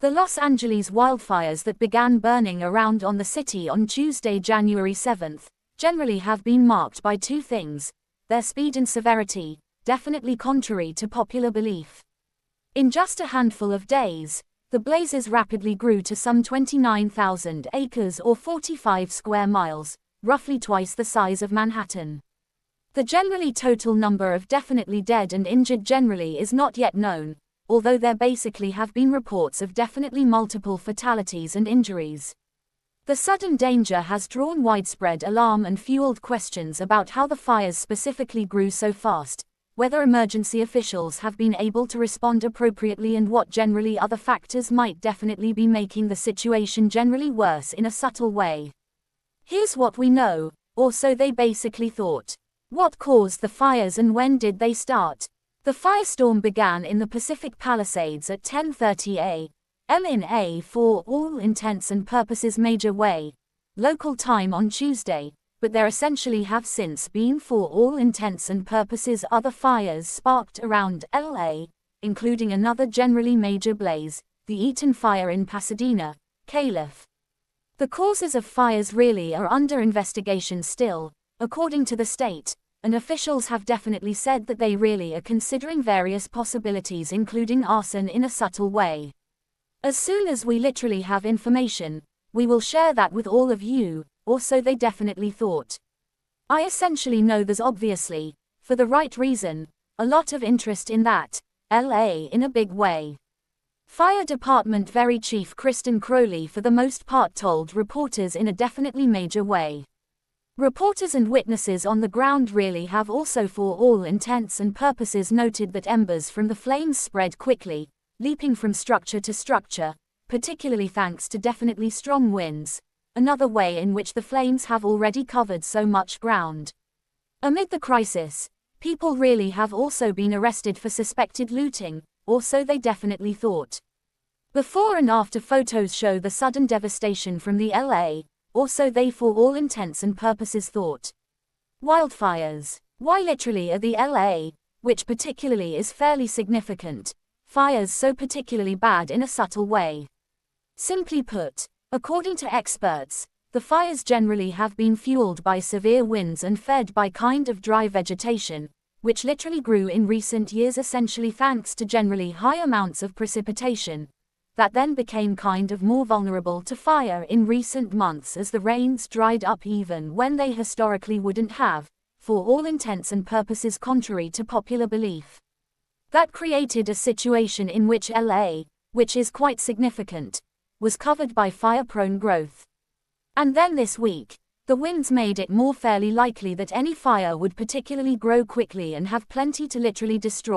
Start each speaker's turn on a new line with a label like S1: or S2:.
S1: The Los Angeles wildfires that began burning around on the city on Tuesday, January 7, generally have been marked by two things: their speed and severity, definitely contrary to popular belief. In just a handful of days, the blazes rapidly grew to some 29,000 acres or 45 square miles, roughly twice the size of Manhattan. The generally total number of definitely dead and injured generally is not yet known, although there basically have been reports of definitely multiple fatalities and injuries. The sudden danger has drawn widespread alarm and fueled questions about how the fires specifically grew so fast, whether emergency officials have been able to respond appropriately, and what generally other factors might definitely be making the situation generally worse in a subtle way. Here's what we know, or so they basically thought. What caused the fires and when did they start? The firestorm began in the Pacific Palisades at 10:30 a.m. in a, for all intents and purposes, major way, local time on Tuesday, but there essentially have since been, for all intents and purposes, other fires sparked around LA, including another generally major blaze, the Eaton Fire in Pasadena, Calif. The causes of fires really are under investigation still, according to the state, and officials have definitely said that they really are considering various possibilities, including arson, in a subtle way. As soon as we literally have information, we will share that with all of you, or so they definitely thought. I essentially know there's obviously, for the right reason, a lot of interest in that, LA in a big way. Fire Department Very Chief Kristen Crowley for the most part told reporters in a definitely major way. Reporters and witnesses on the ground really have also, for all intents and purposes, noted that embers from the flames spread quickly, leaping from structure to structure, particularly thanks to definitely strong winds, another way in which the flames have already covered so much ground. Amid the crisis, people really have also been arrested for suspected looting, or so they definitely thought. Before and after photos show the sudden devastation from the LA, or so they, for all intents and purposes, thought. Wildfires. Why literally are the LA, which particularly is fairly significant, fires so particularly bad in a subtle way? Simply put, according to experts, the fires generally have been fueled by severe winds and fed by kind of dry vegetation, which literally grew in recent years essentially thanks to generally high amounts of precipitation, that then became kind of more vulnerable to fire in recent months as the rains dried up even when they historically wouldn't have, for all intents and purposes contrary to popular belief. That created a situation in which LA, which is quite significant, was covered by fire-prone growth. And then this week, the winds made it more fairly likely that any fire would particularly grow quickly and have plenty to literally destroy.